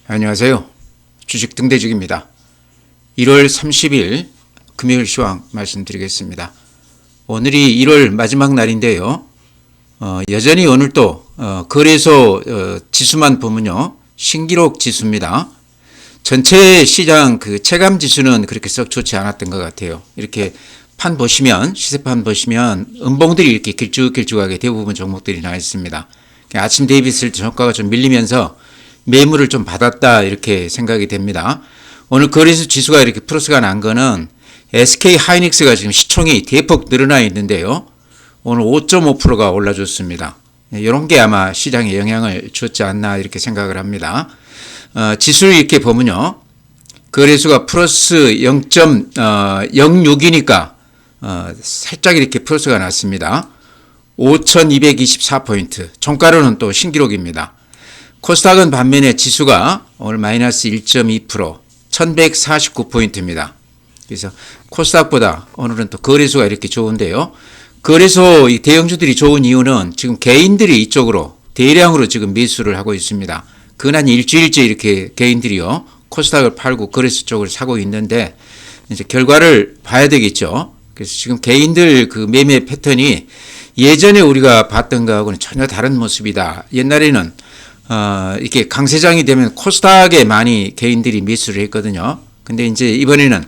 안녕하세요. 주식 등대직입니다. 1월 30일 금요일 시황 말씀드리겠습니다. 오늘이 1월 마지막 날인데요. 여전히 오늘도 거래소 지수만 보면요, 신기록 지수입니다. 전체 시장 그 체감 지수는 그렇게 썩 좋지 않았던 것 같아요. 이렇게 판 보시면, 시세판 보시면 음봉들이 이렇게 길쭉길쭉하게 대부분 종목들이 나 있습니다. 아침 대비했을 때 저가가 좀 밀리면서 매물을 좀 받았다 이렇게 생각이 됩니다. 오늘 거래소 지수가 이렇게 플러스가 난 거는 SK 하이닉스가 지금 시총이 대폭 늘어나 있는데요. 오늘 5.5%가 올라줬습니다. 이런 게 아마 시장에 영향을 줬지 않나 이렇게 생각을 합니다. 지수를 이렇게 보면요, 거래소가 플러스 0.06이니까 살짝 이렇게 플러스가 났습니다. 5,224포인트. 종가로는 또 신기록입니다. 코스닥은 반면에 지수가 오늘 마이너스 1.2%, 1149포인트입니다. 그래서 코스닥보다 오늘은 또 거래소가 이렇게 좋은데요. 거래소 이 대형주들이 좋은 이유는 지금 개인들이 이쪽으로 대량으로 지금 매수를 하고 있습니다. 근한 일주일째 이렇게 개인들이요, 코스닥을 팔고 거래소 쪽을 사고 있는데 이제 결과를 봐야 되겠죠. 그래서 지금 개인들 그 매매 패턴이 예전에 우리가 봤던 거하고는 전혀 다른 모습이다. 옛날에는 이렇게 강세장이 되면 코스닥에 많이 개인들이 매수를 했거든요. 근데 이제 이번에는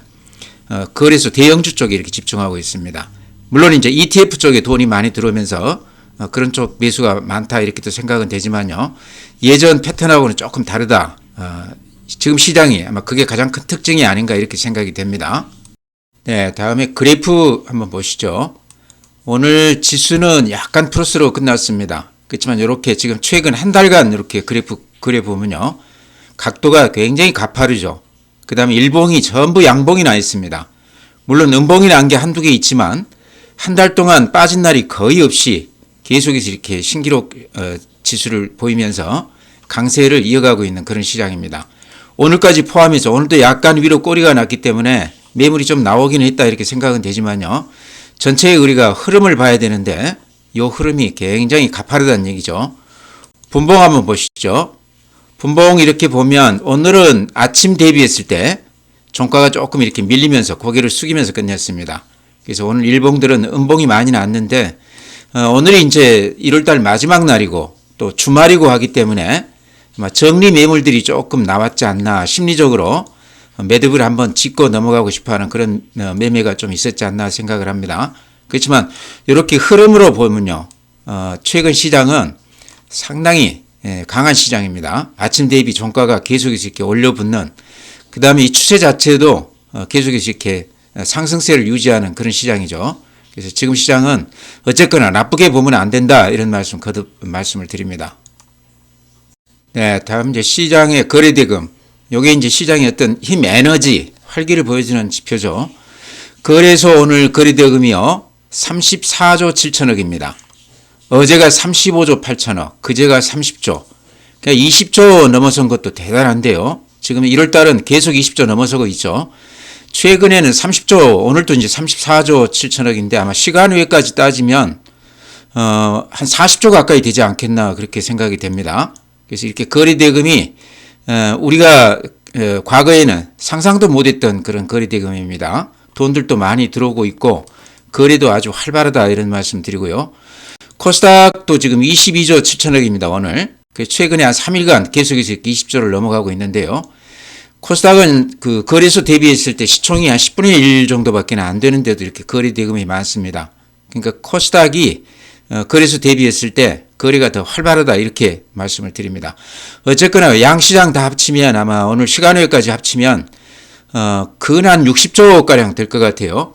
거래소 대형주 쪽에 이렇게 집중하고 있습니다. 물론 이제 ETF 쪽에 돈이 많이 들어오면서 그런 쪽 매수가 많다 이렇게도 생각은 되지만요. 예전 패턴하고는 조금 다르다. 지금 시장이 아마 그게 가장 큰 특징이 아닌가 이렇게 생각이 됩니다. 네, 다음에 그래프 한번 보시죠. 오늘 지수는 약간 플러스로 끝났습니다. 그렇지만 이렇게 지금 최근 한 달간 이렇게 그래프 보면요, 각도가 굉장히 가파르죠. 그 다음에 일봉이 전부 양봉이 나 있습니다. 물론 음봉이 난 게 한두 개 있지만 한 달 동안 빠진 날이 거의 없이 계속해서 이렇게 신기록 지수를 보이면서 강세를 이어가고 있는 그런 시장입니다. 오늘까지 포함해서 오늘도 약간 위로 꼬리가 났기 때문에 매물이 좀 나오긴 했다 이렇게 생각은 되지만요, 전체의 우리가 흐름을 봐야 되는데 이 흐름이 굉장히 가파르다는 얘기죠. 분봉 한번 보시죠. 분봉 이렇게 보면 오늘은 아침 대비했을 때 종가가 조금 이렇게 밀리면서 고개를 숙이면서 끝냈습니다. 그래서 오늘 일봉들은 음봉이 많이 났는데 오늘이 이제 1월달 마지막 날이고 또 주말이고 하기 때문에 정리 매물들이 조금 나왔지 않나, 심리적으로 매듭을 한번 짚고 넘어가고 싶어하는 그런 매매가 좀 있었지 않나 생각을 합니다. 그렇지만 이렇게 흐름으로 보면요, 최근 시장은 상당히 강한 시장입니다. 아침 대비 종가가 계속해서 이렇게 올려붙는, 그 다음에 이 추세 자체도 계속해서 이렇게 상승세를 유지하는 그런 시장이죠. 그래서 지금 시장은 어쨌거나 나쁘게 보면 안 된다 이런 말씀 거듭 말씀을 드립니다. 네, 다음 이제 시장의 거래대금. 요게 이제 시장의 어떤 힘, 에너지, 활기를 보여주는 지표죠. 거래소 오늘 거래대금이요, 34조 7천억입니다. 어제가 35조 8천억, 그제가 30조. 그러니까 20조 넘어선 것도 대단한데요. 지금 1월달은 계속 20조 넘어서고 있죠. 최근에는 30조, 오늘도 이제 34조 7천억인데 아마 시간 외까지 따지면 한 40조 가까이 되지 않겠나 그렇게 생각이 됩니다. 그래서 이렇게 거래대금이 우리가 과거에는 상상도 못했던 그런 거래대금입니다. 돈들도 많이 들어오고 있고 거래도 아주 활발하다 이런 말씀 드리고요. 코스닥도 지금 22조 7천억입니다. 오늘 최근에 한 3일간 계속해서 20조를 넘어가고 있는데요. 코스닥은 그 거래소 대비했을 때 시총이 한 10분의 1 정도밖에 안 되는데도 이렇게 거래 대금이 많습니다. 그러니까 코스닥이 거래소 대비했을 때 거래가 더 활발하다 이렇게 말씀을 드립니다. 어쨌거나 양시장 다 합치면 아마 오늘 시간외까지 합치면 근한 60조가량 될 것 같아요.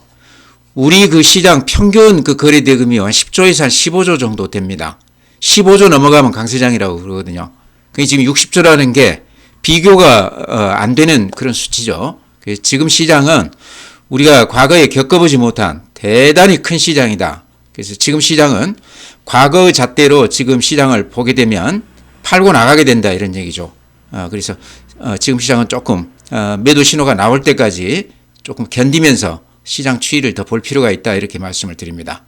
우리 그 시장 평균 그 거래 대금이 한 10조에서 한 15조 정도 됩니다. 15조 넘어가면 강세장이라고 그러거든요. 그게 지금 60조라는 게 비교가 안 되는 그런 수치죠. 그래서 지금 시장은 우리가 과거에 겪어보지 못한 대단히 큰 시장이다. 그래서 지금 시장은 과거의 잣대로 지금 시장을 보게 되면 팔고 나가게 된다 이런 얘기죠. 그래서 지금 시장은 조금 매도 신호가 나올 때까지 조금 견디면서 시장 추이를 더 볼 필요가 있다 이렇게 말씀을 드립니다.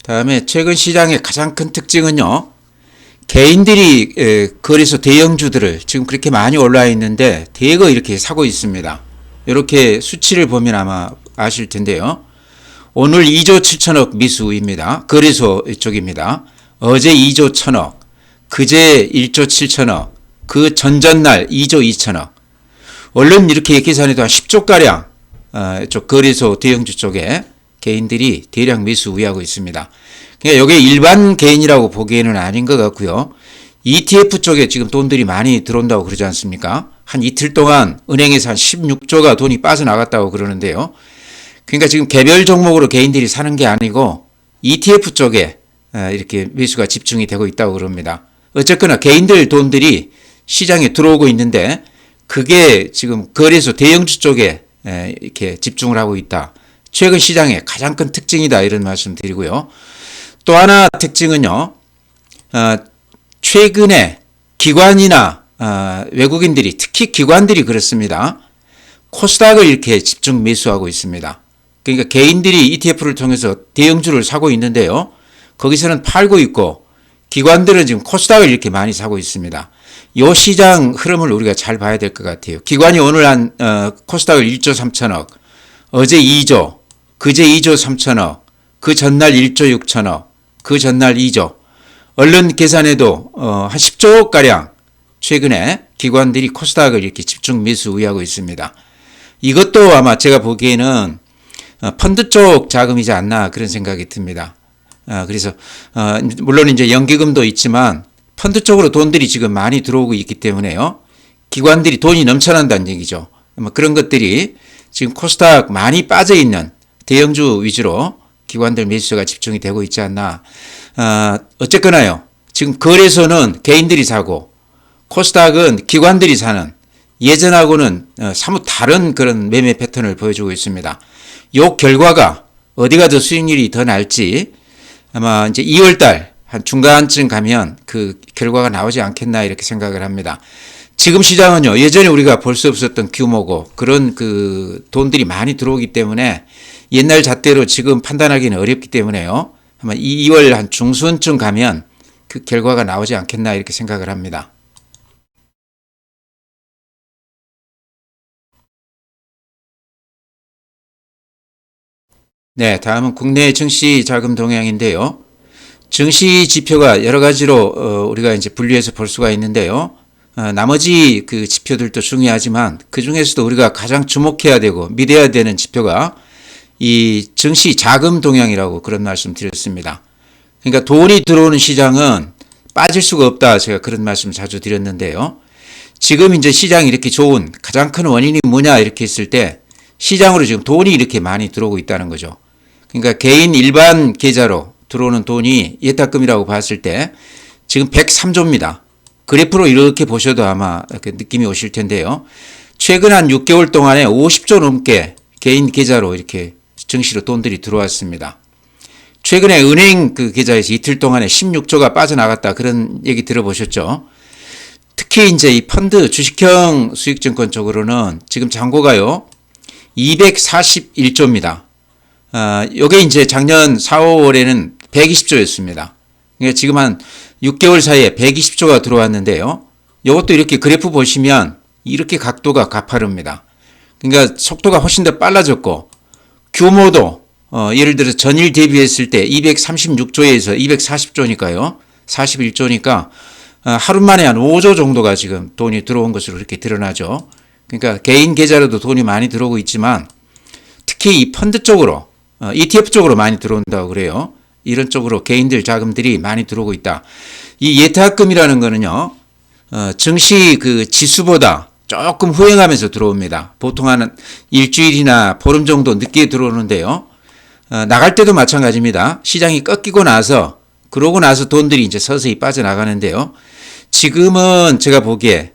다음에 최근 시장의 가장 큰 특징은요, 개인들이 거래소 대형주들을 지금 그렇게 많이 올라와 있는데 대거 이렇게 사고 있습니다. 이렇게 수치를 보면 아마 아실 텐데요. 오늘 2조 7천억 미수입니다. 거래소 쪽입니다. 어제 2조 1천억, 그제 1조 7천억, 그 전전날 2조 2천억. 얼른 이렇게 계산해도 한 10조가량 쪽 거래소 대형주 쪽에 개인들이 대량 매수 우회하고 있습니다. 그러니까 이게 일반 개인이라고 보기에는 아닌 것 같고요. ETF 쪽에 지금 돈들이 많이 들어온다고 그러지 않습니까? 한 이틀 동안 은행에서 한 16조가 돈이 빠져나갔다고 그러는데요. 그러니까 지금 개별 종목으로 개인들이 사는 게 아니고 ETF 쪽에 이렇게 매수가 집중이 되고 있다고 그럽니다. 어쨌거나 개인들 돈들이 시장에 들어오고 있는데 그게 지금 거래소 대형주 쪽에 이렇게 집중을 하고 있다. 최근 시장의 가장 큰 특징이다 이런 말씀 드리고요. 또 하나 특징은요. 최근에 기관이나 외국인들이 특히 기관들이 그렇습니다. 코스닥을 이렇게 집중 매수하고 있습니다. 그러니까 개인들이 ETF를 통해서 대형주를 사고 있는데요. 거기서는 팔고 있고 기관들은 지금 코스닥을 이렇게 많이 사고 있습니다. 이 시장 흐름을 우리가 잘 봐야 될 것 같아요. 기관이 오늘 한 코스닥을 1조 3천억, 어제 2조, 그제 2조 3천억, 그 전날 1조 6천억, 그 전날 2조. 얼른 계산해도 한 10조가량 최근에 기관들이 코스닥을 이렇게 집중 매수 우회하고 있습니다. 이것도 아마 제가 보기에는 펀드 쪽 자금이지 않나 그런 생각이 듭니다. 그래서 물론 이제 연기금도 있지만 펀드 쪽으로 돈들이 지금 많이 들어오고 있기 때문에요. 기관들이 돈이 넘쳐난다는 얘기죠. 그런 것들이 지금 코스닥 많이 빠져 있는 대형주 위주로 기관들 매수가 집중이 되고 있지 않나. 어쨌거나요. 지금 거래소는 개인들이 사고 코스닥은 기관들이 사는 예전하고는 사뭇 다른 그런 매매 패턴을 보여주고 있습니다. 이 결과가 어디가 더 수익률이 더 날지 아마 이제 2월달 한 중간쯤 가면 그 결과가 나오지 않겠나 이렇게 생각을 합니다. 지금 시장은요, 예전에 우리가 볼 수 없었던 규모고 그런 그 돈들이 많이 들어오기 때문에 옛날 잣대로 지금 판단하기는 어렵기 때문에요. 아마 2월 한 중순쯤 가면 그 결과가 나오지 않겠나 이렇게 생각을 합니다. 네, 다음은 국내 증시 자금 동향인데요. 증시 지표가 여러 가지로 우리가 이제 분류해서 볼 수가 있는데요. 나머지 그 지표들도 중요하지만 그 중에서도 우리가 가장 주목해야 되고 믿어야 되는 지표가 이 증시 자금 동향이라고 그런 말씀 드렸습니다. 그러니까 돈이 들어오는 시장은 빠질 수가 없다. 제가 그런 말씀 자주 드렸는데요. 지금 이제 시장이 이렇게 좋은 가장 큰 원인이 뭐냐 이렇게 했을 때 시장으로 지금 돈이 이렇게 많이 들어오고 있다는 거죠. 그러니까 개인 일반 계좌로 들어오는 돈이 예탁금이라고 봤을 때 지금 103조입니다. 그래프로 이렇게 보셔도 아마 이렇게 느낌이 오실 텐데요. 최근 한 6개월 동안에 50조 넘게 개인 계좌로 이렇게 증시로 돈들이 들어왔습니다. 최근에 은행 그 계좌에서 이틀 동안에 16조가 빠져나갔다 그런 얘기 들어보셨죠? 특히 이제 이 펀드 주식형 수익증권 쪽으로는 지금 잔고가요 241조입니다. 요게 이제 작년 4, 5월에는 120조였습니다. 그러니까 지금 한 6개월 사이에 120조가 들어왔는데요. 이것도 이렇게 그래프 보시면 이렇게 각도가 가파릅니다. 그러니까 속도가 훨씬 더 빨라졌고 규모도 예를 들어서 전일 대비했을 때 236조에서 240조니까요. 41조니까 하루 만에 한 5조 정도가 지금 돈이 들어온 것으로 이렇게 드러나죠. 그러니까 개인 계좌로도 돈이 많이 들어오고 있지만 특히 이 펀드 쪽으로 ETF 쪽으로 많이 들어온다고 그래요. 이런 쪽으로 개인들 자금들이 많이 들어오고 있다. 이 예탁금이라는 거는요. 증시 그 지수보다 조금 후행하면서 들어옵니다. 보통 한 일주일이나 보름 정도 늦게 들어오는데요. 나갈 때도 마찬가지입니다. 시장이 꺾이고 나서 그러고 나서 돈들이 이제 서서히 빠져나가는데요. 지금은 제가 보기에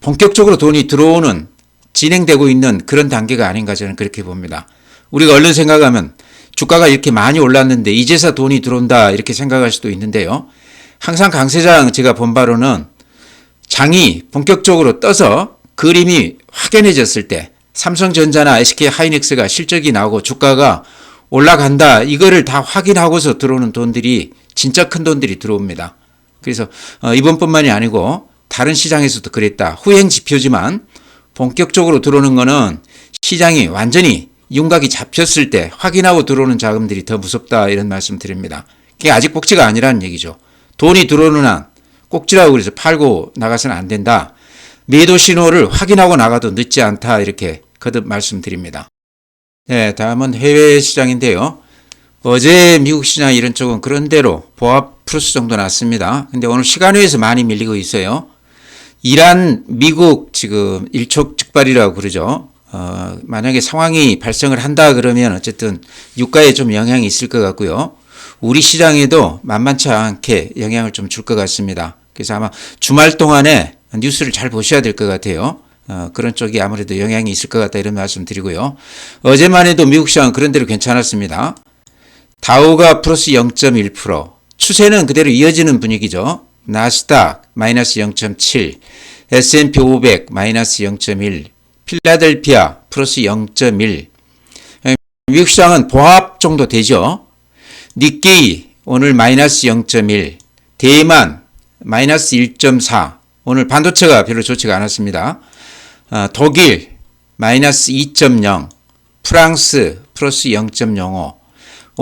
본격적으로 돈이 들어오는 진행되고 있는 그런 단계가 아닌가 저는 그렇게 봅니다. 우리가 얼른 생각하면 주가가 이렇게 많이 올랐는데 이제서 돈이 들어온다 이렇게 생각할 수도 있는데요. 항상 강세장 제가 본 바로는 장이 본격적으로 떠서 그림이 확연해졌을 때 삼성전자나 SK하이닉스가 실적이 나오고 주가가 올라간다 이거를 다 확인하고서 들어오는 돈들이 진짜 큰 돈들이 들어옵니다. 그래서 이번뿐만이 아니고 다른 시장에서도 그랬다. 후행 지표지만 본격적으로 들어오는 거는 시장이 완전히 윤곽이 잡혔을 때 확인하고 들어오는 자금들이 더 무섭다 이런 말씀 드립니다. 그게 아직 꼭지가 아니라는 얘기죠. 돈이 들어오는 한 꼭지라고 그래서 팔고 나가서는 안 된다. 매도 신호를 확인하고 나가도 늦지 않다 이렇게 거듭 말씀드립니다. 네, 다음은 해외 시장인데요. 어제 미국 시장 이런 쪽은 그런대로 보합 플러스 정도 났습니다. 근데 오늘 시간외에서 많이 밀리고 있어요. 이란 미국 지금 일촉즉발이라고 그러죠. 만약에 상황이 발생을 한다 그러면 어쨌든 유가에 좀 영향이 있을 것 같고요. 우리 시장에도 만만치 않게 영향을 좀 줄 것 같습니다. 그래서 아마 주말 동안에 뉴스를 잘 보셔야 될 것 같아요. 그런 쪽이 아무래도 영향이 있을 것 같다 이런 말씀 드리고요. 어제만 해도 미국 시장은 그런 대로 괜찮았습니다. 다우가 플러스 0.1%, 추세는 그대로 이어지는 분위기죠. 나스닥 마이너스 0.7, S&P 500 마이너스 0.1, 필라델피아 플러스 0.1. 미국 시장은 보합 정도 되죠. 니케이 오늘 마이너스 0.1, 대만 마이너스 1.4. 오늘 반도체가 별로 좋지가 않았습니다. 독일 마이너스 2.0, 프랑스 플러스 0.05.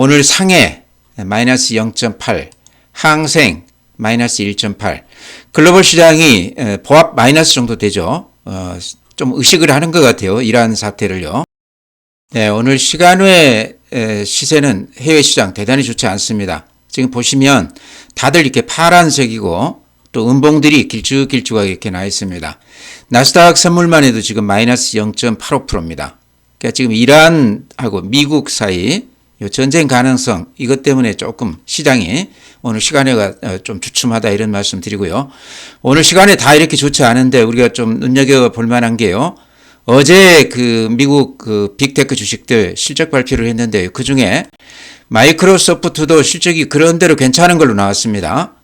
오늘 상해 마이너스 0.8, 항생 마이너스 1.8. 글로벌 시장이 보합 마이너스 정도 되죠. 좀 의식을 하는 것 같아요. 이러한 사태를요. 네, 오늘 시간외 시세는 해외 시장 대단히 좋지 않습니다. 지금 보시면 다들 이렇게 파란색이고 또 음봉들이 길쭉길쭉하게 이렇게 나 있습니다. 나스닥 선물만 해도 지금 마이너스 0.85%입니다. 그러니까 지금 이란하고 미국 사이 이 전쟁 가능성 이것 때문에 조금 시장이 오늘 시간에가 좀 주춤하다 이런 말씀 드리고요. 오늘 시간에 다 이렇게 좋지 않은데 우리가 좀 눈여겨볼 만한 게요. 어제 그 미국 그 빅테크 주식들 실적 발표를 했는데요. 그 중에 마이크로소프트도 실적이 그런대로 괜찮은 걸로 나왔습니다.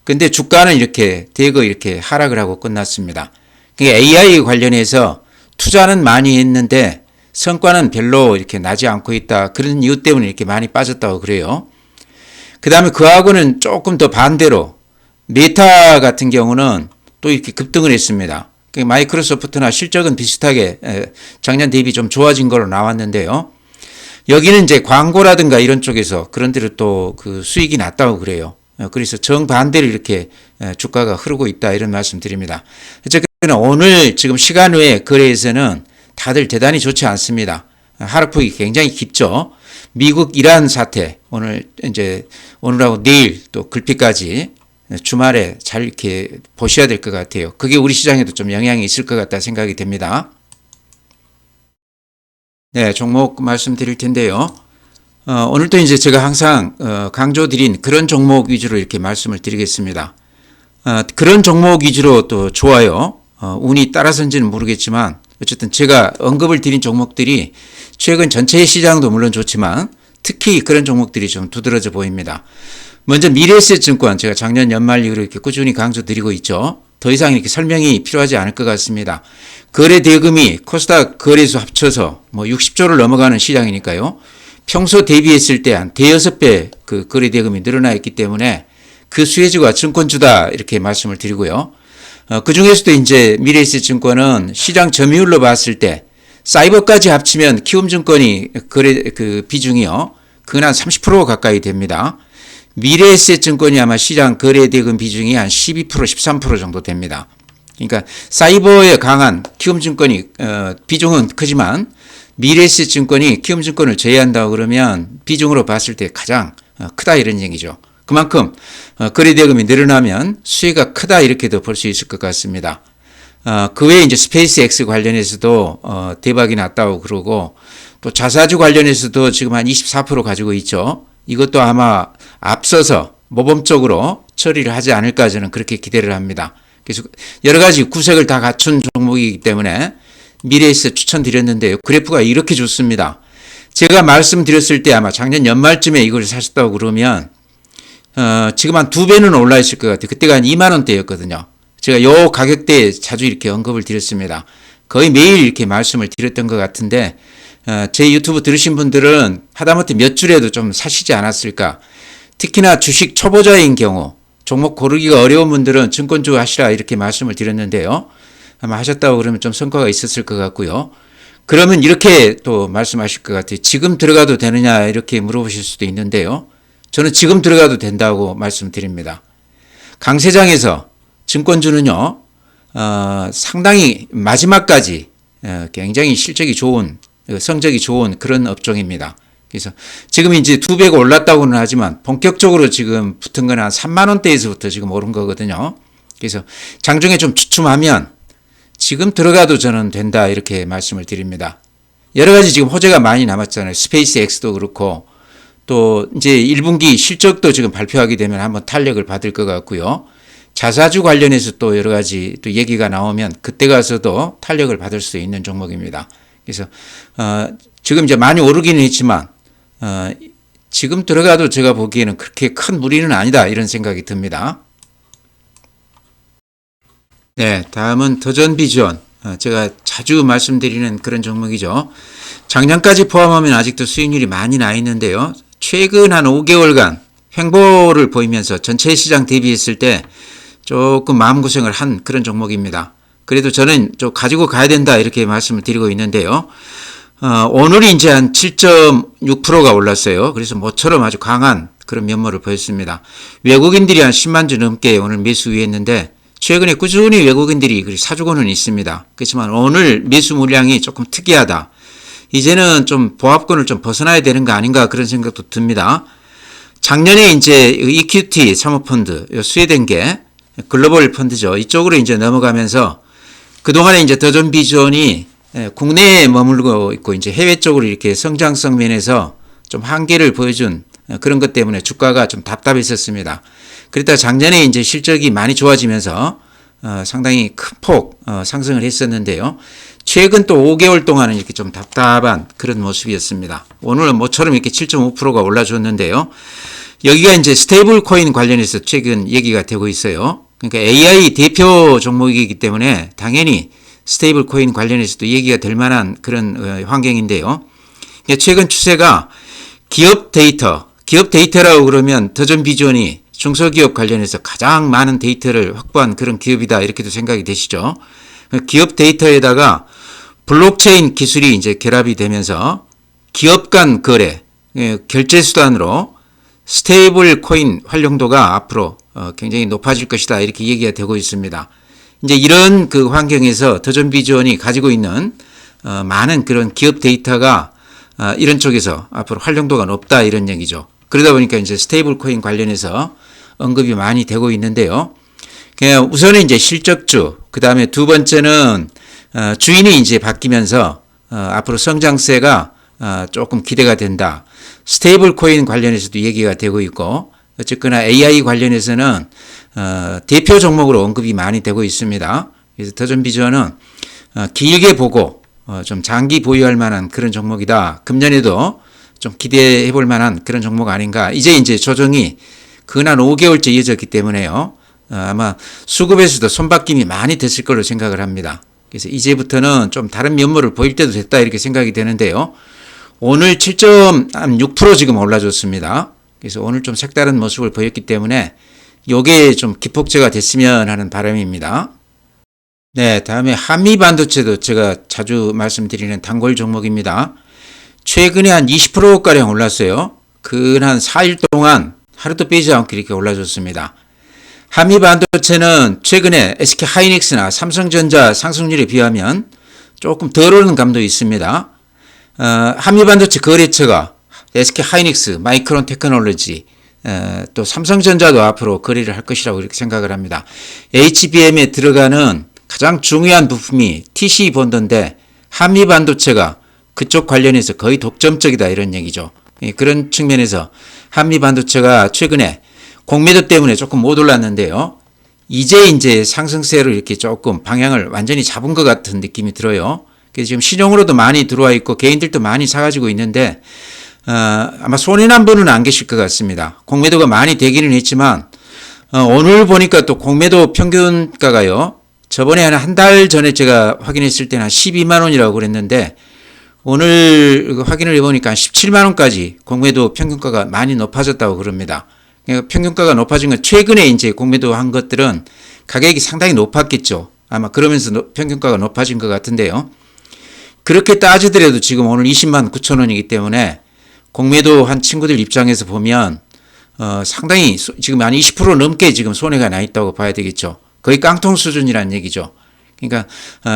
근데 주가는 이렇게 대거 이렇게 하락을 하고 끝났습니다. 그러니까 AI 관련해서 투자는 많이 했는데 성과는 별로 이렇게 나지 않고 있다. 그런 이유 때문에 이렇게 많이 빠졌다고 그래요. 그 다음에 그하고는 조금 더 반대로 메타 같은 경우는 또 이렇게 급등을 했습니다. 마이크로소프트나 실적은 비슷하게 작년 대비 좀 좋아진 걸로 나왔는데요. 여기는 이제 광고라든가 이런 쪽에서 그런 대로 또 그 수익이 났다고 그래요. 그래서 정반대로 이렇게 주가가 흐르고 있다 이런 말씀 드립니다. 어쨌든 오늘 지금 시간 외에 거래에서는 다들 대단히 좋지 않습니다. 하락폭이 굉장히 깊죠. 미국 이란 사태 오늘 이제 오늘하고 내일 또 글피까지 주말에 잘 이렇게 보셔야 될 것 같아요. 그게 우리 시장에도 좀 영향이 있을 것 같다 생각이 됩니다. 네, 종목 말씀드릴 텐데요. 오늘도 이제 제가 항상 강조드린 그런 종목 위주로 이렇게 말씀을 드리겠습니다. 그런 종목 위주로 또 좋아요. 운이 따라서인지는 모르겠지만 어쨌든 제가 언급을 드린 종목들이 최근 전체 시장도 물론 좋지만 특히 그런 종목들이 좀 두드러져 보입니다. 먼저 미래에셋증권 제가 작년 연말 이후로 이렇게 꾸준히 강조드리고 있죠. 더 이상 이렇게 설명이 필요하지 않을 것 같습니다. 거래 대금이 코스닥 거래소 합쳐서 뭐 60조를 넘어가는 시장이니까요. 평소 대비했을 때 한 대여섯 배 그 거래 대금이 늘어나 있기 때문에 그 수혜주가 증권주다 이렇게 말씀을 드리고요. 그 중에서도 이제 미래에셋증권은 시장 점유율로 봤을 때 사이버까지 합치면 키움증권이 거래 그 비중이요. 그건 한 30% 가까이 됩니다. 미래에셋증권이 아마 시장 거래대금 비중이 한 12% 13% 정도 됩니다. 그러니까 사이버에 강한 키움증권이 비중은 크지만 미래에셋증권이 키움증권을 제외한다고 그러면 비중으로 봤을 때 가장 크다 이런 얘기죠. 그만큼 거래대금이 늘어나면 수혜가 크다 이렇게도 볼 수 있을 것 같습니다. 그 외에 이제 스페이스X 관련해서도 대박이 났다고 그러고 또 자사주 관련해서도 지금 한 24% 가지고 있죠. 이것도 아마 앞서서 모범적으로 처리를 하지 않을까 저는 그렇게 기대를 합니다. 그래서 여러 가지 구색을 다 갖춘 종목이기 때문에 미래에셋 추천드렸는데요. 그래프가 이렇게 좋습니다. 제가 말씀드렸을 때 아마 작년 연말쯤에 이걸 사셨다고 그러면 지금 한 2배는 올라 있을 것 같아요. 그때가 한 2만 원대였거든요. 제가 요 가격대에 자주 이렇게 언급을 드렸습니다. 거의 매일 이렇게 말씀을 드렸던 것 같은데 제 유튜브 들으신 분들은 하다못해 몇 줄에도 좀 사시지 않았을까. 특히나 주식 초보자인 경우 종목 고르기가 어려운 분들은 증권주 하시라 이렇게 말씀을 드렸는데요. 아마 하셨다고 그러면 좀 성과가 있었을 것 같고요. 그러면 이렇게 또 말씀하실 것 같아요. 지금 들어가도 되느냐 이렇게 물어보실 수도 있는데요. 저는 지금 들어가도 된다고 말씀드립니다. 강세장에서 증권주는요, 상당히 마지막까지 굉장히 실적이 좋은, 성적이 좋은 그런 업종입니다. 그래서 지금 이제 2배가 올랐다고는 하지만 본격적으로 지금 붙은 건 한 3만 원대에서부터 지금 오른 거거든요. 그래서 장중에 좀 주춤하면 지금 들어가도 저는 된다 이렇게 말씀을 드립니다. 여러 가지 지금 호재가 많이 남았잖아요. 스페이스X도 그렇고 또 이제 1분기 실적도 지금 발표하게 되면 한번 탄력을 받을 것 같고요. 자사주 관련해서 또 여러 가지 또 얘기가 나오면 그때 가서도 탄력을 받을 수 있는 종목입니다. 그래서 지금 이제 많이 오르기는 했지만 지금 들어가도 제가 보기에는 그렇게 큰 무리는 아니다 이런 생각이 듭니다. 네, 다음은 더전비전. 제가 자주 말씀드리는 그런 종목이죠. 작년까지 포함하면 아직도 수익률이 많이 나 있는데요. 최근 한 5개월간 횡보를 보이면서 전체 시장 대비했을 때 조금 마음고생을 한 그런 종목입니다. 그래도 저는 좀 가지고 가야 된다 이렇게 말씀을 드리고 있는데요. 오늘이 이제 한 7.6%가 올랐어요. 그래서 모처럼 아주 강한 그런 면모를 보였습니다. 외국인들이 한 10만 주 넘게 오늘 매수 위했는데 최근에 꾸준히 외국인들이 사주고는 있습니다. 그렇지만 오늘 매수 물량이 조금 특이하다. 이제는 좀 보합권을 좀 벗어나야 되는 거 아닌가 그런 생각도 듭니다. 작년에 이제 EQT 사모펀드 스웨덴 게 글로벌 펀드죠. 이쪽으로 이제 넘어가면서 그동안에 이제 더전비전이 국내에 머물고 있고 이제 해외 쪽으로 이렇게 성장성 면에서 좀 한계를 보여준 그런 것 때문에 주가가 좀 답답했었습니다. 그랬다 작년에 이제 실적이 많이 좋아지면서 상당히 큰 폭 상승을 했었는데요. 최근 또 5개월 동안은 이렇게 좀 답답한 그런 모습이었습니다. 오늘은 모처럼 이렇게 7.5%가 올라줬는데요. 여기가 이제 스테이블 코인 관련해서 최근 얘기가 되고 있어요. 그러니까 AI 대표 종목이기 때문에 당연히 스테이블 코인 관련해서도 얘기가 될 만한 그런 환경인데요. 최근 추세가 기업 데이터라고 그러면 더전비전이 중소기업 관련해서 가장 많은 데이터를 확보한 그런 기업이다 이렇게도 생각이 되시죠. 기업 데이터에다가 블록체인 기술이 이제 결합이 되면서 기업 간 거래, 결제 수단으로 스테이블 코인 활용도가 앞으로 굉장히 높아질 것이다 이렇게 얘기가 되고 있습니다. 이제 이런 그 환경에서 더전비전이 가지고 있는 많은 그런 기업 데이터가 이런 쪽에서 앞으로 활용도가 높다 이런 얘기죠. 그러다 보니까 이제 스테이블 코인 관련해서 언급이 많이 되고 있는데요. 우선은 이제 실적주, 그 다음에 두 번째는 주인이 이제 바뀌면서 앞으로 성장세가 조금 기대가 된다. 스테이블 코인 관련해서도 얘기가 되고 있고, 어쨌거나 AI 관련해서는 대표 종목으로 언급이 많이 되고 있습니다. 그래서 더전비전은 길게 보고 좀 장기 보유할 만한 그런 종목이다. 금년에도 좀 기대해 볼 만한 그런 종목 아닌가. 이제 조정이 근한 5개월째 이어졌기 때문에요. 아마 수급에서도 손바뀜이 많이 됐을 걸로 생각을 합니다. 그래서 이제부터는 좀 다른 면모를 보일 때도 됐다 이렇게 생각이 되는데요. 오늘 7.6% 지금 올라줬습니다. 그래서 오늘 좀 색다른 모습을 보였기 때문에 요게 좀 기폭제가 됐으면 하는 바람입니다. 네, 다음에 한미반도체도 제가 자주 말씀드리는 단골 종목입니다. 최근에 한 20%가량 올랐어요. 근 한 4일 동안 하루도 빼지 않고 이렇게 올라줬습니다. 한미반도체는 최근에 SK하이닉스나 삼성전자 상승률에 비하면 조금 덜 오르는 감도 있습니다. 한미반도체 거래처가 SK하이닉스, 마이크론 테크놀로지, 또 삼성전자도 앞으로 거래를 할 것이라고 이렇게 생각을 합니다. HBM에 들어가는 가장 중요한 부품이 TC 본드인데 한미반도체가 그쪽 관련해서 거의 독점적이다 이런 얘기죠. 그런 측면에서 한미반도체가 최근에 공매도 때문에 조금 못 올랐는데요. 이제 상승세로 이렇게 조금 방향을 완전히 잡은 것 같은 느낌이 들어요. 그래서 지금 신용으로도 많이 들어와 있고 개인들도 많이 사가지고 있는데 아마 손해난 분은 안 계실 것 같습니다. 공매도가 많이 되기는 했지만 오늘 보니까 또 공매도 평균가가요. 저번에 한 달 전에 제가 확인했을 때는 한 12만 원이라고 그랬는데 오늘 확인을 해보니까 17만 원까지 공매도 평균가가 많이 높아졌다고 그럽니다. 그러니까 평균가가 높아진 건 최근에 이제 공매도 한 것들은 가격이 상당히 높았겠죠. 아마 그러면서 평균가가 높아진 것 같은데요. 그렇게 따지더라도 지금 오늘 20만 9천 원이기 때문에 공매도 한 친구들 입장에서 보면 상당히 지금 한 20% 넘게 지금 손해가 나 있다고 봐야 되겠죠. 거의 깡통 수준이라는 얘기죠. 그러니까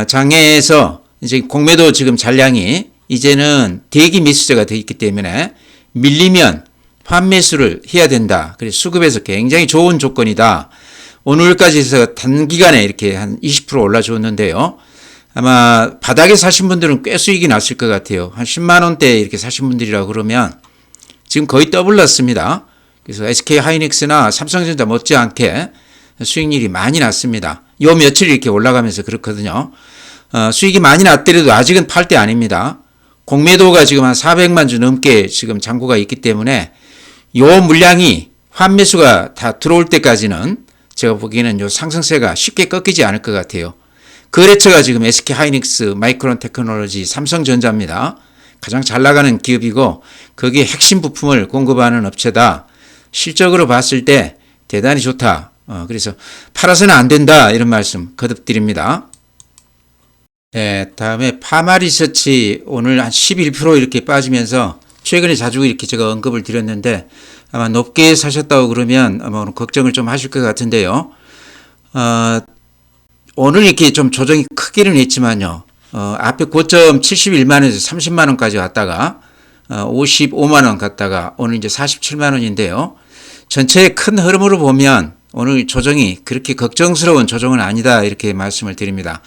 장외에서 이제 공매도 지금 잔량이 이제는 대기 매수세가 되어 있기 때문에 밀리면 환매수를 해야 된다. 그래서 수급에서 굉장히 좋은 조건이다. 오늘까지 해서 단기간에 이렇게 한 20% 올라줬는데요. 아마 바닥에 사신 분들은 꽤 수익이 났을 것 같아요. 한 10만 원대 이렇게 사신 분들이라 그러면 지금 거의 더블 났습니다. 그래서 SK 하이닉스나 삼성전자 못지않게 수익률이 많이 났습니다. 요 며칠 이렇게 올라가면서 그렇거든요. 수익이 많이 났더라도 아직은 팔 때 아닙니다. 공매도가 지금 한 400만 주 넘게 지금 잔고가 있기 때문에 요 물량이 환매수가 다 들어올 때까지는 제가 보기에는 요 상승세가 쉽게 꺾이지 않을 것 같아요. 거래처가 지금 SK 하이닉스, 마이크론 테크놀로지, 삼성전자입니다. 가장 잘 나가는 기업이고 거기에 핵심 부품을 공급하는 업체다. 실적으로 봤을 때 대단히 좋다. 그래서 팔아서는 안 된다 이런 말씀 거듭 드립니다. 네, 다음에 파마리서치 오늘 한 11% 이렇게 빠지면서 최근에 자주 이렇게 제가 언급을 드렸는데 아마 높게 사셨다고 그러면 아마 오늘 걱정을 좀 하실 것 같은데요. 오늘 이렇게 좀 조정이 크기는 했지만요. 앞에 고점 71만원에서 30만원까지 왔다가 55만원 갔다가 오늘 이제 47만원인데요. 전체의 큰 흐름으로 보면 오늘 조정이 그렇게 걱정스러운 조정은 아니다 이렇게 말씀을 드립니다.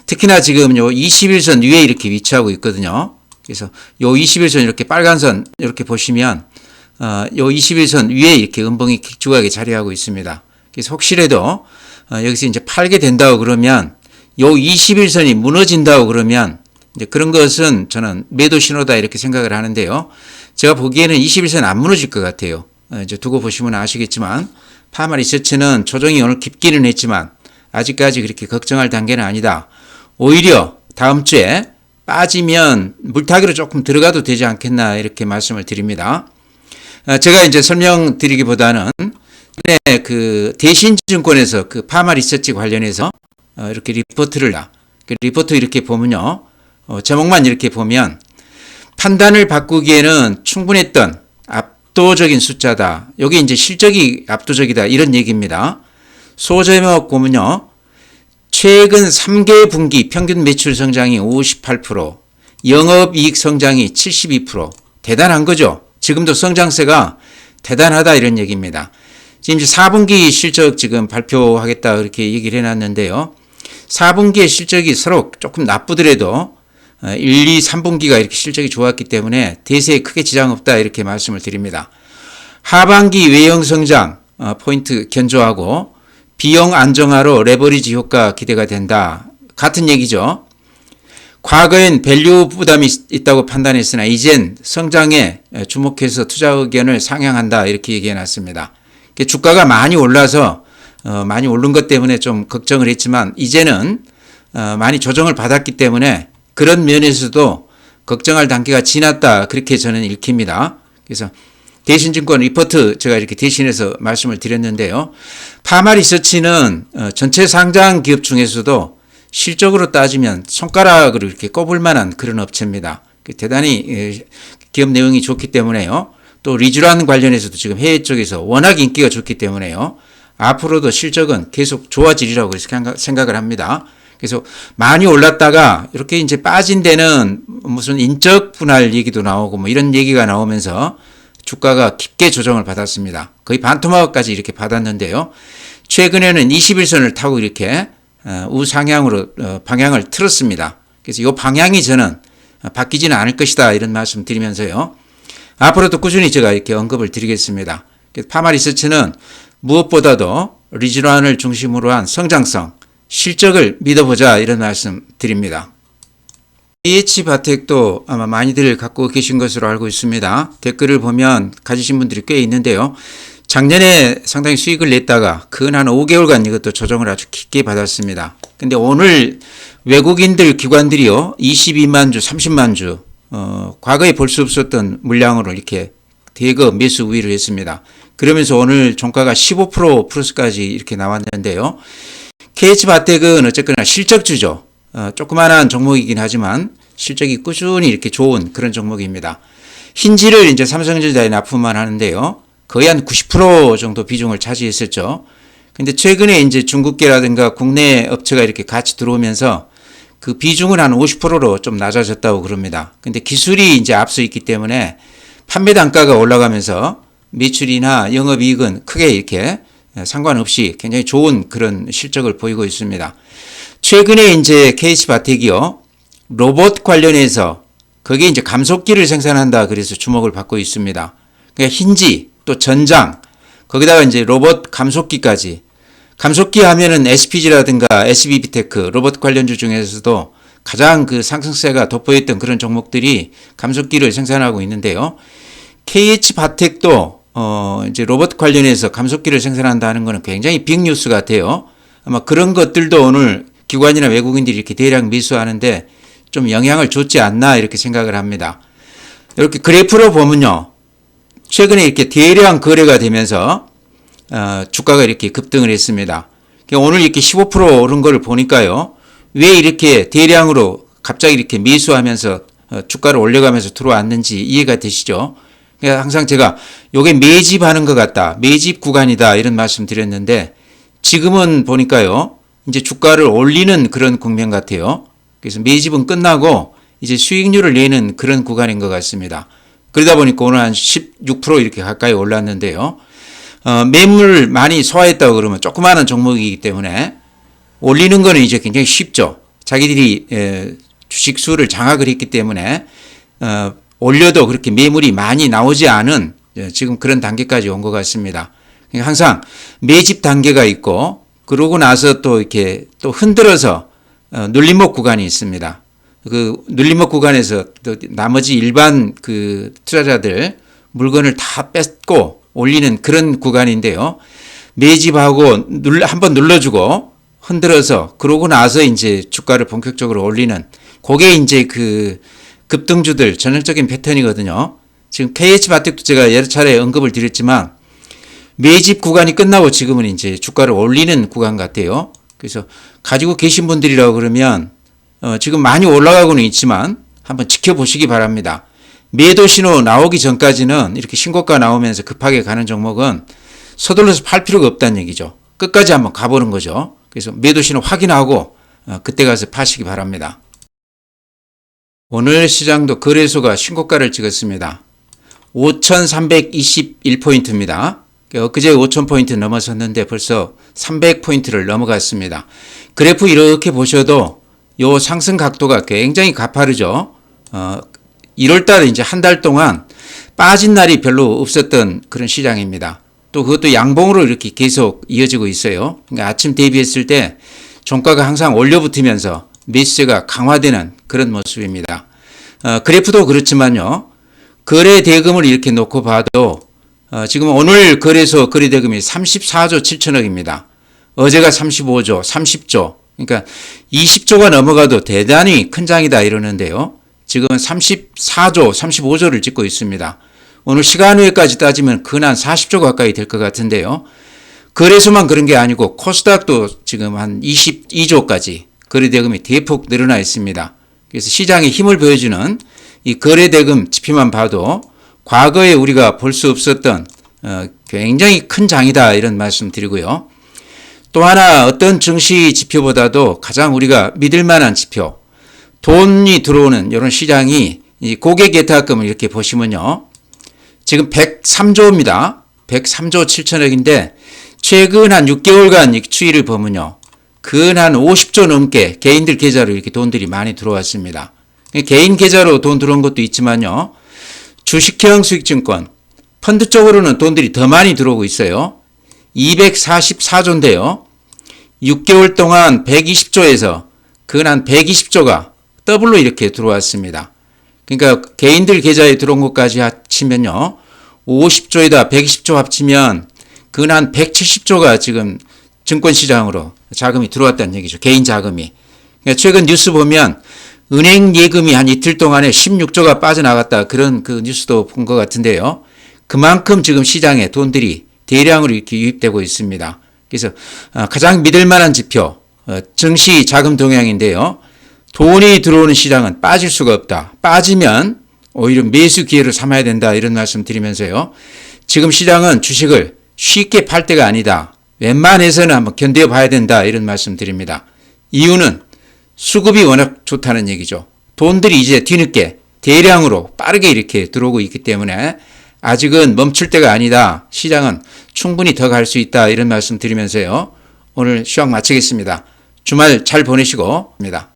특히나 지금 요 21선 위에 이렇게 위치하고 있거든요. 그래서 요 21선 이렇게 빨간 선 이렇게 보시면 요 21선 위에 이렇게 음봉이 길쭉하게 자리하고 있습니다. 그래서 혹시라도 여기서 이제 팔게 된다고 그러면 요 21선이 무너진다고 그러면 이제 그런 것은 저는 매도 신호다 이렇게 생각을 하는데요. 제가 보기에는 21선 안 무너질 것 같아요. 이제 두고 보시면 아시겠지만 파마 리서치는 조정이 오늘 깊기는 했지만 아직까지 그렇게 걱정할 단계는 아니다. 오히려 다음 주에 빠지면 물타기로 조금 들어가도 되지 않겠나 이렇게 말씀을 드립니다. 제가 이제 설명드리기보다는 그 대신증권에서 그 파마 리서치 관련해서 이렇게 리포트 이렇게 보면요. 제목만 이렇게 보면 판단을 바꾸기에는 충분했던 압도적인 숫자다. 여기 이제 실적이 압도적이다. 이런 얘기입니다. 소제목 보면요. 최근 3개 분기 평균 매출 성장이 58%, 영업이익 성장이 72%. 대단한 거죠. 지금도 성장세가 대단하다 이런 얘기입니다. 지금 이제 4분기 실적 지금 발표하겠다 그렇게 얘기를 해놨는데요. 4분기의 실적이 서로 조금 나쁘더라도 1, 2, 3분기가 이렇게 실적이 좋았기 때문에 대세에 크게 지장 없다 이렇게 말씀을 드립니다. 하반기 외형 성장 포인트 견조하고 비용 안정화로 레버리지 효과 기대가 된다. 같은 얘기죠. 과거엔 밸류 부담이 있다고 판단했으나 이젠 성장에 주목해서 투자 의견을 상향한다 이렇게 얘기해 놨습니다. 주가가 많이 올라서 많이 오른 것 때문에 좀 걱정을 했지만 이제는 많이 조정을 받았기 때문에 그런 면에서도 걱정할 단계가 지났다 그렇게 저는 읽힙니다. 그래서 대신증권 리포트 제가 이렇게 대신해서 말씀을 드렸는데요. 파마리서치는 전체 상장 기업 중에서도 실적으로 따지면 손가락으로 이렇게 꼽을 만한 그런 업체입니다. 대단히 기업 내용이 좋기 때문에요. 또 리쥬란 관련해서도 지금 해외 쪽에서 워낙 인기가 좋기 때문에요. 앞으로도 실적은 계속 좋아지리라고 생각을 합니다. 그래서 많이 올랐다가 이렇게 이제 빠진 데는 무슨 인적 분할 얘기도 나오고 뭐 이런 얘기가 나오면서 주가가 깊게 조정을 받았습니다. 거의 반토막까지 이렇게 받았는데요. 최근에는 21선을 타고 이렇게 우상향으로 방향을 틀었습니다. 그래서 이 방향이 저는 바뀌지는 않을 것이다 이런 말씀 드리면서요. 앞으로도 꾸준히 제가 이렇게 언급을 드리겠습니다. 파마리서치는 무엇보다도 리쥬란을 중심으로 한 성장성, 실적을 믿어보자 이런 말씀 드립니다. HBA텍도 아마 많이들 갖고 계신 것으로 알고 있습니다. 댓글을 보면 가지신 분들이 꽤 있는데요. 작년에 상당히 수익을 냈다가 근 한 5개월간 이것도 조정을 아주 깊게 받았습니다. 근데 오늘 외국인들 기관들이요. 22만 주, 30만 주 과거에 볼 수 없었던 물량으로 이렇게 대거 매수 우위를 했습니다. 그러면서 오늘 종가가 15% 플러스까지 이렇게 나왔는데요. KH바텍은 어쨌거나 실적주죠. 조그만한 종목이긴 하지만 실적이 꾸준히 이렇게 좋은 그런 종목입니다. 흰지를 이제 삼성전자에 납품만 하는데요. 거의 한 90% 정도 비중을 차지했었죠. 근데 최근에 이제 중국계라든가 국내 업체가 이렇게 같이 들어오면서 그 비중은 한 50%로 좀 낮아졌다고 그럽니다. 근데 기술이 이제 앞서 있기 때문에 판매 단가가 올라가면서 매출이나 영업이익은 크게 이렇게 상관없이 굉장히 좋은 그런 실적을 보이고 있습니다. 최근에 이제 KH바텍이요. 로봇 관련해서 거기에 이제 감속기를 생산한다 그래서 주목을 받고 있습니다. 그러니까 흰지 또 전장 거기다가 이제 로봇 감속기까지 감속기 하면은 SPG라든가 SBB테크 로봇 관련주 중에서도 가장 그 상승세가 돋보였던 그런 종목들이 감속기를 생산하고 있는데요. KH바텍도 이제 로봇 관련해서 감속기를 생산한다는 것은 굉장히 빅뉴스 같아요. 아마 그런 것들도 오늘 기관이나 외국인들이 이렇게 대량 매수하는데 좀 영향을 줬지 않나 이렇게 생각을 합니다. 이렇게 그래프로 보면요. 최근에 이렇게 대량 거래가 되면서 주가가 이렇게 급등을 했습니다. 오늘 이렇게 15% 오른 걸 보니까요. 왜 이렇게 대량으로 갑자기 이렇게 매수하면서 주가를 올려가면서 들어왔는지 이해가 되시죠? 그러니까 항상 제가 요게 매집하는 것 같다. 매집 구간이다. 이런 말씀 드렸는데 지금은 보니까요. 이제 주가를 올리는 그런 국면 같아요. 그래서 매집은 끝나고 이제 수익률을 내는 그런 구간인 것 같습니다. 그러다 보니까 오늘 한 16% 이렇게 가까이 올랐는데요. 매물 많이 소화했다고 그러면 조그마한 종목이기 때문에 올리는 거는 이제 굉장히 쉽죠. 자기들이 주식 수를 장악을 했기 때문에 올려도 그렇게 매물이 많이 나오지 않은 지금 그런 단계까지 온 것 같습니다. 그러니까 항상 매집 단계가 있고 그러고 나서 또 이렇게 또 흔들어서 눌림목 구간이 있습니다. 그 눌림목 구간에서 또 나머지 일반 그 투자자들 물건을 다 뺏고 올리는 그런 구간인데요. 매집하고 한번 눌러주고 흔들어서 그러고 나서 이제 주가를 본격적으로 올리는 그게 이제 그 급등주들 전형적인 패턴이거든요. 지금 KH바텍도 제가 여러 차례 언급을 드렸지만 매집 구간이 끝나고 지금은 이제 주가를 올리는 구간 같아요. 그래서 가지고 계신 분들이라고 그러면 지금 많이 올라가고는 있지만 한번 지켜보시기 바랍니다. 매도 신호 나오기 전까지는 이렇게 신고가 나오면서 급하게 가는 종목은 서둘러서 팔 필요가 없다는 얘기죠. 끝까지 한번 가보는 거죠. 그래서 매도 신호 확인하고 그때 가서 파시기 바랍니다. 오늘 시장도 거래소가 신고가를 찍었습니다. 5,321포인트입니다. 그제 5,000포인트 넘어섰는데 벌써 300포인트를 넘어갔습니다. 그래프 이렇게 보셔도 요 상승 각도가 굉장히 가파르죠. 1월달에 이제 한 달 동안 빠진 날이 별로 없었던 그런 시장입니다. 또 그것도 양봉으로 이렇게 계속 이어지고 있어요. 그러니까 아침 대비했을 때 종가가 항상 올려붙으면서 매수세가 강화되는 그런 모습입니다. 그래프도 그렇지만요. 거래 대금을 이렇게 놓고 봐도 지금 오늘 거래소 거래 대금이 34조 7천억입니다. 어제가 35조, 30조. 그러니까 20조가 넘어가도 대단히 큰 장이다 이러는데요. 지금 34조, 35조를 찍고 있습니다. 오늘 시간 후에까지 따지면 근한 40조 가까이 될 것 같은데요. 거래소만 그런 게 아니고 코스닥도 지금 한 22조까지 거래대금이 대폭 늘어나 있습니다. 그래서 시장의 힘을 보여주는 이 거래대금 지표만 봐도 과거에 우리가 볼 수 없었던 굉장히 큰 장이다 이런 말씀 드리고요. 또 하나 어떤 증시 지표보다도 가장 우리가 믿을 만한 지표, 돈이 들어오는 이런 시장이 이 고객 예탁금을 이렇게 보시면요. 지금 103조입니다. 103조 7천억인데 최근 한 6개월간 추이를 보면요. 근 한 50조 넘게 개인들 계좌로 이렇게 돈들이 많이 들어왔습니다. 개인 계좌로 돈 들어온 것도 있지만요. 주식형 수익증권, 펀드 쪽으로는 돈들이 더 많이 들어오고 있어요. 244조인데요. 6개월 동안 120조에서 근 한 120조가 더블로 이렇게 들어왔습니다. 그러니까 개인들 계좌에 들어온 것까지 합치면요. 50조에다 120조 합치면 근 한 170조가 지금 증권시장으로 자금이 들어왔다는 얘기죠. 개인 자금이. 그러니까 최근 뉴스 보면 은행 예금이 한 이틀 동안에 16조가 빠져나갔다. 그런 그 뉴스도 본 것 같은데요. 그만큼 지금 시장에 돈들이 대량으로 이렇게 유입되고 있습니다. 그래서 가장 믿을 만한 지표 증시 자금 동향인데요. 돈이 들어오는 시장은 빠질 수가 없다. 빠지면 오히려 매수 기회를 삼아야 된다. 이런 말씀 드리면서요. 지금 시장은 주식을 쉽게 팔 때가 아니다. 웬만해서는 한번 견뎌 봐야 된다. 이런 말씀 드립니다. 이유는 수급이 워낙 좋다는 얘기죠. 돈들이 이제 뒤늦게 대량으로 빠르게 이렇게 들어오고 있기 때문에 아직은 멈출 때가 아니다. 시장은 충분히 더 갈 수 있다. 이런 말씀 드리면서요. 오늘 시황 마치겠습니다. 주말 잘 보내시고 입니다.